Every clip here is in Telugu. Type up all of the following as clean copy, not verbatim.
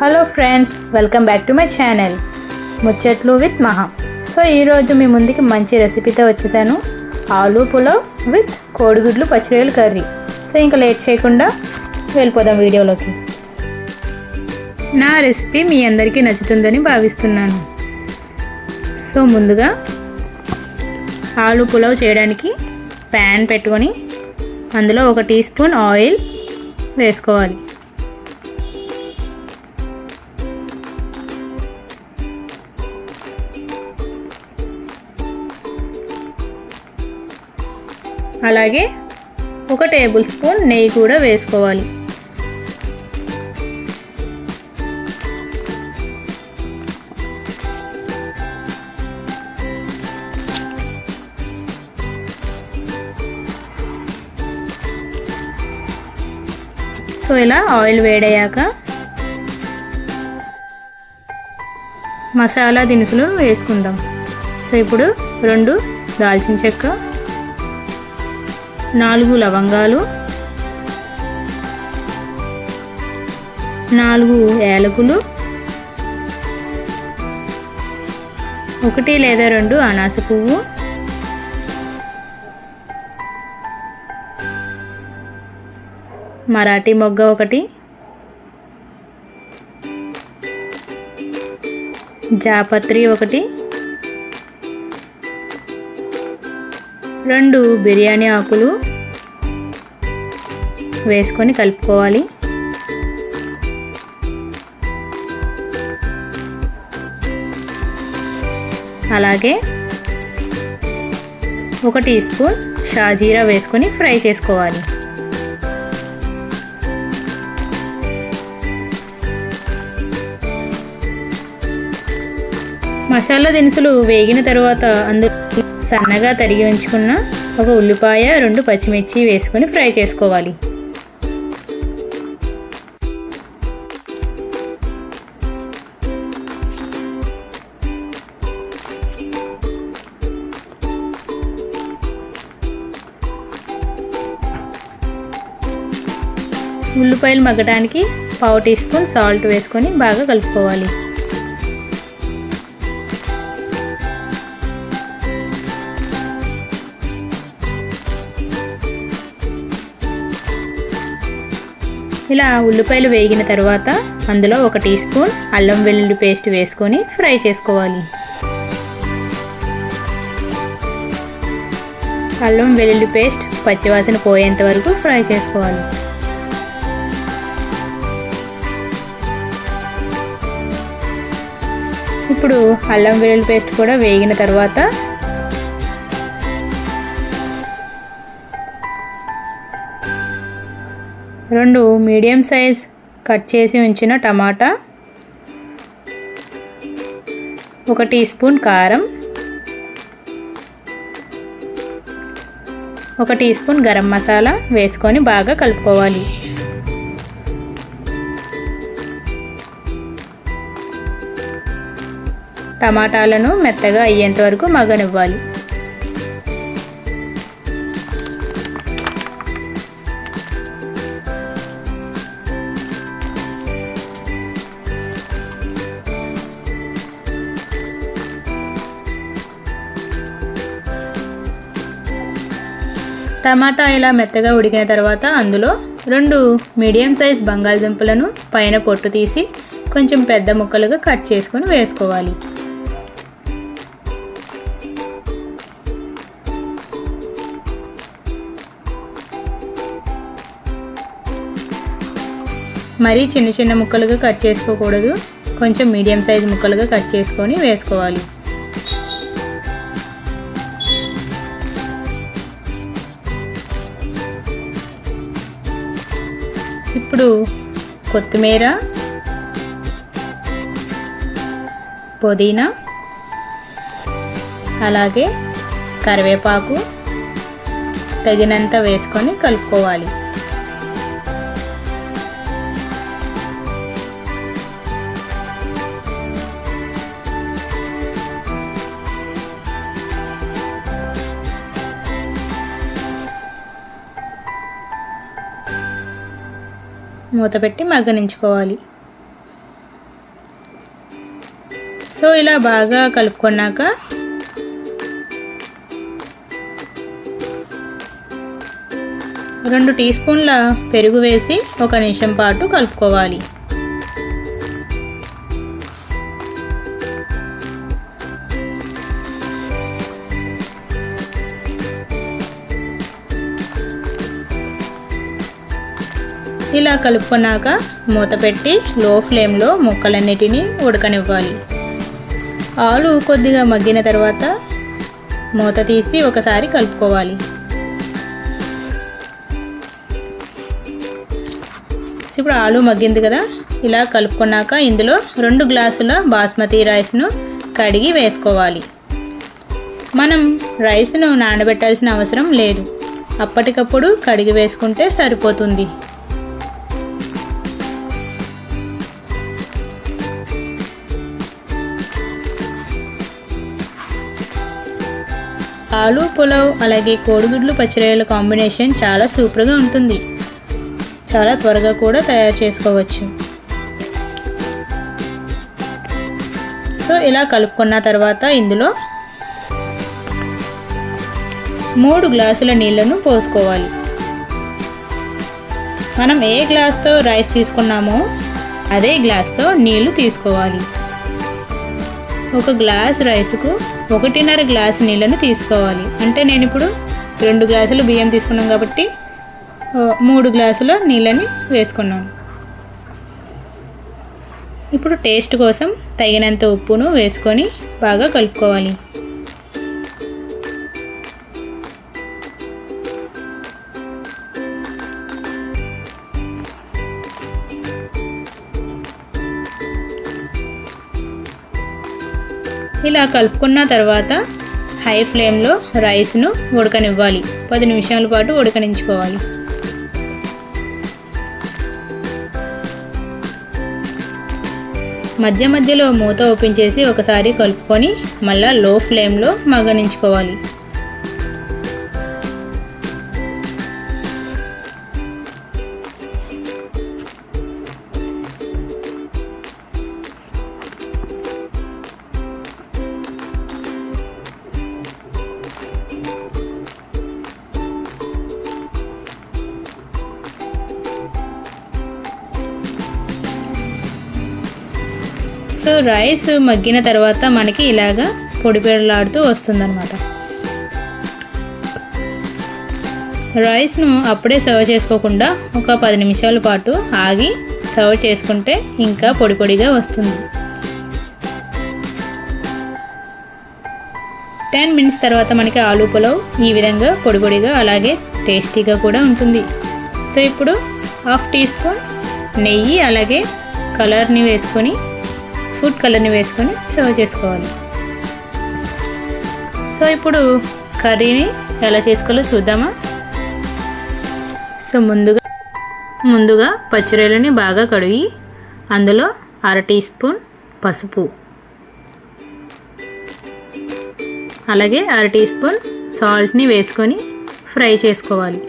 Hello friends, welcome back to my channel ముచ్చట్లు విత్ మహా. సో ఈరోజు మీ ముందుకి మంచి రెసిపీతో వచ్చేసాను. ఆలూ పులావ్ విత్ కోడిగుడ్లు పచ్చిరొయ్యల కర్రీ. సో ఇంకా లేట్ చేయకుండా వెళ్ళిపోదాం వీడియోలోకి. నా రెసిపీ మీ అందరికీ నచ్చుతుందని భావిస్తున్నాను. సో ముందుగా ఆలూ పులావ్ చేయడానికి ప్యాన్ పెట్టుకొని అందులో 1 టీ స్పూన్ ఆయిల్ వేసుకోవాలి. అలాగే 1 టేబుల్ స్పూన్ నెయ్యి కూడా వేసుకోవాలి. సో ఇలా ఆయిల్ వేడయ్యాక మసాలా దినుసులు వేసుకుందాం. సో ఇప్పుడు 2 దాల్చిన చెక్క, 4 లవంగాలు, 4 యాలకులు, 1 లేదా 2 అనాస పువ్వు, మరాఠీ మొగ్గ 1, జాపత్రి 1, 2 బిర్యానీ ఆకులు వేసుకొని కలుపుకోవాలి. అలాగే 1 టీ స్పూన్ షాజీరా వేసుకొని ఫ్రై చేసుకోవాలి. మసాలా దినుసులు వేగిన తర్వాత అందులో సన్నగా తరిగి ఉంచుకున్న 1 ఉల్లిపాయ, 2 పచ్చిమిర్చి వేసుకొని ఫ్రై చేసుకోవాలి. ఉల్లిపాయలు మగ్గడానికి 1/2 టీ స్పూన్ సాల్ట్ వేసుకొని బాగా కలుపుకోవాలి. ఇలా ఉల్లిపాయలు వేగిన తర్వాత అందులో 1 టీ స్పూన్ అల్లం వెల్లుల్లి పేస్ట్ వేసుకొని ఫ్రై చేసుకోవాలి. అల్లం వెల్లుల్లి పేస్ట్ పచ్చివాసన పోయేంత వరకు ఫ్రై చేసుకోవాలి. ఇప్పుడు అల్లం వెల్లుల్లి పేస్ట్ కూడా వేగిన తర్వాత రెండు మీడియం సైజ్ కట్ చేసి ఉంచిన టమాటా, 1 టీ స్పూన్ కారం, 1 టీ స్పూన్ గరం మసాలా వేసుకొని బాగా కలుపుకోవాలి. టమాటాలను మెత్తగా అయ్యేంత వరకు మగ్గనివ్వాలి. టమాటా ఇలా మెత్తగా ఉడికిన తర్వాత అందులో 2 మీడియం సైజ్ బంగాళదుంపలను పైన పొట్టు తీసి కొంచెం పెద్ద ముక్కలుగా కట్ చేసుకొని వేసుకోవాలి. మరీ చిన్న చిన్న ముక్కలుగా కట్ చేసుకోకూడదు, కొంచెం మీడియం సైజ్ ముక్కలుగా కట్ చేసుకొని వేసుకోవాలి. ఇప్పుడు కొత్తిమీర, పుదీనా, అలాగే కరివేపాకు తగినంత వేసుకొని కలుపుకోవాలి. మూత పెట్టి మగ్గనించుకోవాలి. సో ఇలా బాగా కలుపుకున్నాక రెండు టీ స్పూన్ల పెరుగు వేసి 1 నిమిషం పాటు కలుపుకోవాలి. ఇలా కలుపుకున్నాక మూత పెట్టి లో ఫ్లేమ్లో ముక్కలన్నిటినీ ఉడకనివ్వాలి. ఆలు కొద్దిగా మగ్గిన తర్వాత మూత తీసి ఒకసారి కలుపుకోవాలి. ఇప్పుడు ఆలు మగ్గింది కదా, ఇలా కలుపుకున్నాక ఇందులో 2 గ్లాసుల బాస్మతి రైస్ను కడిగి వేసుకోవాలి. మనం రైస్ను నానబెట్టాల్సిన అవసరం లేదు, అప్పటికప్పుడు కడిగి వేసుకుంటే సరిపోతుంది. ఆలు పులావ్ అలాగే కోడిగుడ్లు పచ్చిరొయ్యల కాంబినేషన్ చాలా సూపర్గా ఉంటుంది. చాలా త్వరగా కూడా తయారు చేసుకోవచ్చు. సో ఇలా కలుపుకున్న తర్వాత ఇందులో 3 గ్లాసుల నీళ్ళను పోసుకోవాలి. మనం ఏ గ్లాస్తో రైస్ తీసుకున్నామో అదే గ్లాస్తో నీళ్లు తీసుకోవాలి. 1 గ్లాస్ రైస్కు 1.5 గ్లాసు నీళ్ళను తీసుకోవాలి. అంటే నేను ఇప్పుడు 2 గ్లాసులు బియ్యం తీసుకున్నాను కాబట్టి 3 గ్లాసుల నీళ్ళని వేసుకున్నాను. ఇప్పుడు టేస్ట్ కోసం తగినంత ఉప్పును వేసుకొని బాగా కలుపుకోవాలి. ఇలా కలుపుకున్న తర్వాత హై ఫ్లేమ్లో రైస్ను ఉడకనివ్వాలి. 10 నిమిషాల పాటు ఉడకనించుకోవాలి. మధ్య మధ్యలో మూత ఓపెన్ చేసి ఒకసారి కలుపుకొని మళ్ళీ లో ఫ్లేమ్లో మగ్గనించుకోవాలి. సో రైస్ మగ్గిన తర్వాత మనకి ఇలాగా పొడి పొడిలాడుతూ వస్తుందన్నమాట. రైస్ను అప్పుడే సర్వ్ చేసుకోకుండా ఒక 10 నిమిషాల పాటు ఆగి సర్వ్ చేసుకుంటే ఇంకా పొడి పొడిగా వస్తుంది. 10 మినిట్స్ తర్వాత మనకి ఆలు పులావ్ ఈ విధంగా పొడి పొడిగా అలాగే టేస్టీగా కూడా ఉంటుంది. సో ఇప్పుడు 1/2 టీ స్పూన్ నెయ్యి అలాగే కలర్ని వేసుకొని ఫుడ్ కలర్ని వేసుకొని సర్వ్ చేసుకోవాలి. సో ఇప్పుడు కర్రీని ఎలా చేసుకోవాలో చూద్దామా. సో ముందుగా పచ్చిరొయ్యలని బాగా కడిగి అందులో 1/2 టీ స్పూన్ పసుపు అలాగే 1/2 టీ స్పూన్ సాల్ట్ని వేసుకొని ఫ్రై చేసుకోవాలి.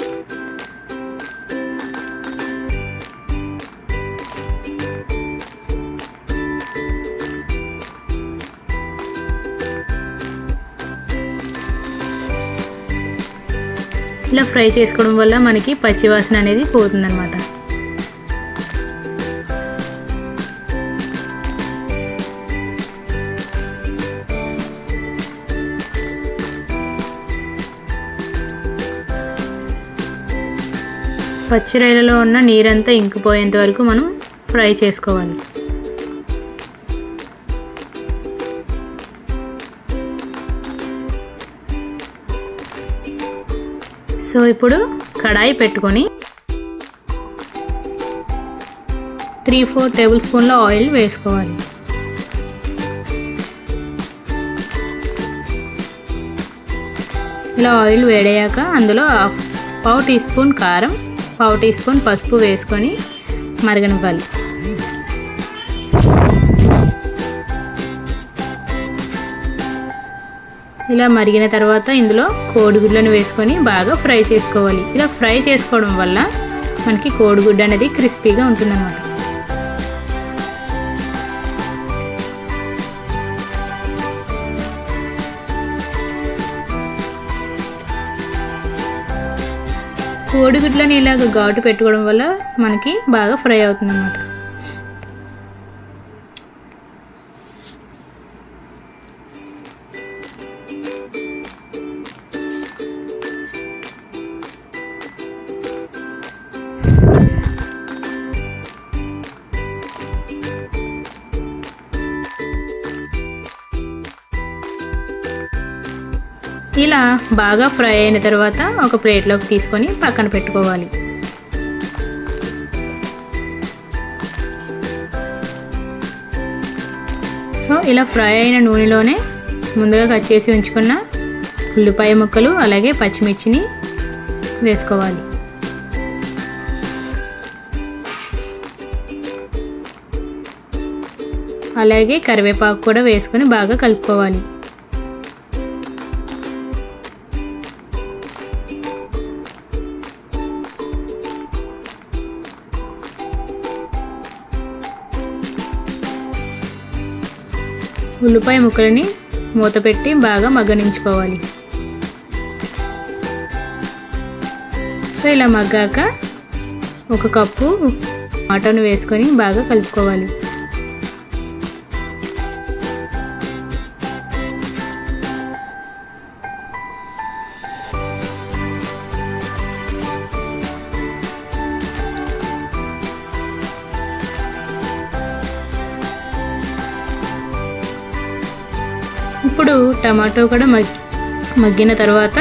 ఇలా ఫ్రై చేసుకోవడం వల్ల మనకి పచ్చివాసన అనేది పోతుందన్నమాట. పచ్చిరొయ్యలలో ఉన్న నీరంతా ఇంకిపోయేంత వరకు మనం ఫ్రై చేసుకోవాలి. సో ఇప్పుడు కడాయి పెట్టుకొని 3-4 టేబుల్ స్పూన్ల ఆయిల్ వేసుకోవాలి. ఇలా ఆయిల్ వేడయ్యాక అందులో 1/2 టీ స్పూన్ కారం 1/2 టీ స్పూన్ పసుపు వేసుకొని మరగనివ్వాలి. ఇలా మరిగిన తర్వాత ఇందులో కోడిగుడ్లను వేసుకొని బాగా ఫ్రై చేసుకోవాలి. ఇలా ఫ్రై చేసుకోవడం వల్ల మనకి కోడిగుడ్డు అనేది క్రిస్పీగా ఉంటుందన్నమాట. కోడిగుడ్లని ఇలాగ ఘాటు పెట్టుకోవడం వల్ల మనకి బాగా ఫ్రై అవుతుంది అన్నమాట. ఇలా బాగా ఫ్రై అయిన తర్వాత ఒక ప్లేట్లోకి తీసుకొని పక్కన పెట్టుకోవాలి. సో ఇలా ఫ్రై అయిన నూనెలోనే ముందుగా కట్ చేసి ఉంచుకున్న ఉల్లిపాయ ముక్కలు అలాగే పచ్చిమిర్చిని వేసుకోవాలి. అలాగే కరివేపాకు కూడా వేసుకొని బాగా కలుపుకోవాలి. ఉల్లిపాయ ముక్కలని మూత పెట్టి బాగా మగ్గనించుకోవాలి. సో ఇలా మగ్గాక ఒక కప్పు టమాటాను వేసుకొని బాగా కలుపుకోవాలి. ఇప్పుడు టమాటో కూడా మగ్గిన తర్వాత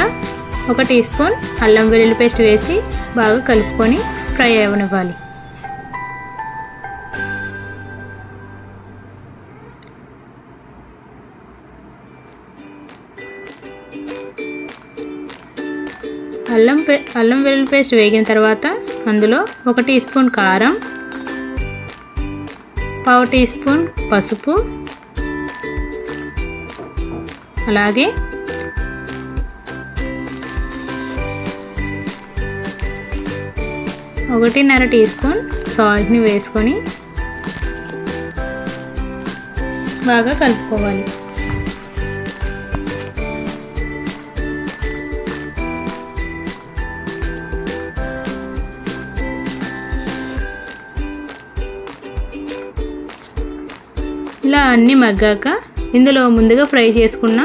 ఒక టీ స్పూన్ అల్లం వెల్లుల్లి పేస్ట్ వేసి బాగా కలుపుకొని ఫ్రై అవ్వనివ్వాలి. అల్లం వెల్లుల్లి పేస్ట్ వేగిన తర్వాత అందులో ఒక టీ స్పూన్ కారం, పావు టీ స్పూన్ పసుపు, అలాగే 1.5 టీ స్పూన్ సాల్ట్ని వేసుకొని బాగా కలుపుకోవాలి. ఇలా అన్నీ మగ్గాక ఇందులో ముందుగా ఫ్రై చేసుకున్న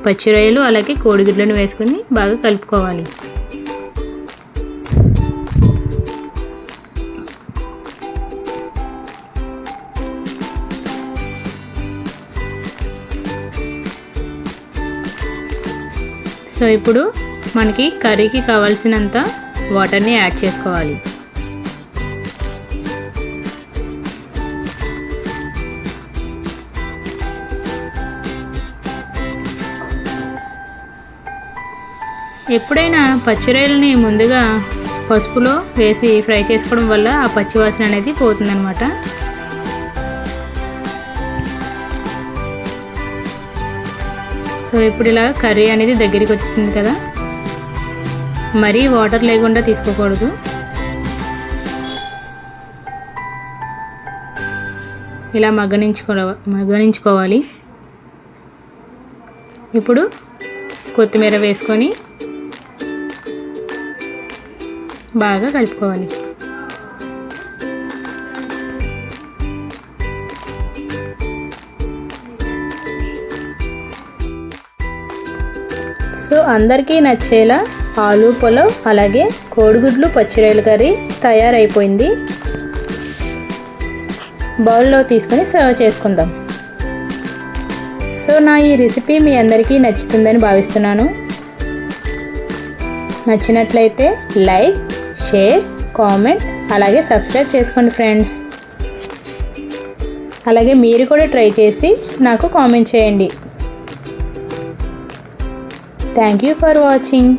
పచ్చి రొయ్యలు అలాగే కోడిగుడ్లను వేసుకొని బాగా కలుపుకోవాలి. సో ఇప్పుడు మనకి కర్రీకి కావాల్సినంత వాటర్ని యాడ్ చేసుకోవాలి. ఎప్పుడైనా పచ్చి రొయ్యలని ముందుగా పసుపులో వేసి ఫ్రై చేసుకోవడం వల్ల ఆ పచ్చి వాసన అనేది పోతుందన్నమాట. సో ఇప్పుడు ఇలా కర్రీ అనేది దగ్గరికి వచ్చేసింది కదా, మరీ వాటర్ లేకుండా తీసుకోకూడదు. ఇలా మగ్గనించుకోవాలి. ఇప్పుడు కొత్తిమీర వేసుకొని బాగా కలుపుకోవాలి. సో అందరికీ నచ్చేలా ఆలు పులావ్ అలాగే కోడిగుడ్లు పచ్చి రొయ్యల కర్రీ తయారైపోయింది. బౌల్లో తీసుకొని సర్వ్ చేసుకుందాం. సో నా ఈ రెసిపీ మీ అందరికీ నచ్చుతుందని భావిస్తున్నాను. నచ్చినట్లయితే లైక్, షేర్, కామెంట్ అలాగే సబ్స్క్రైబ్ చేసుకోండి ఫ్రెండ్స్. అలాగే మీరు కూడా ట్రై చేసి నాకు కామెంట్ చేయండి. Thank you for watching.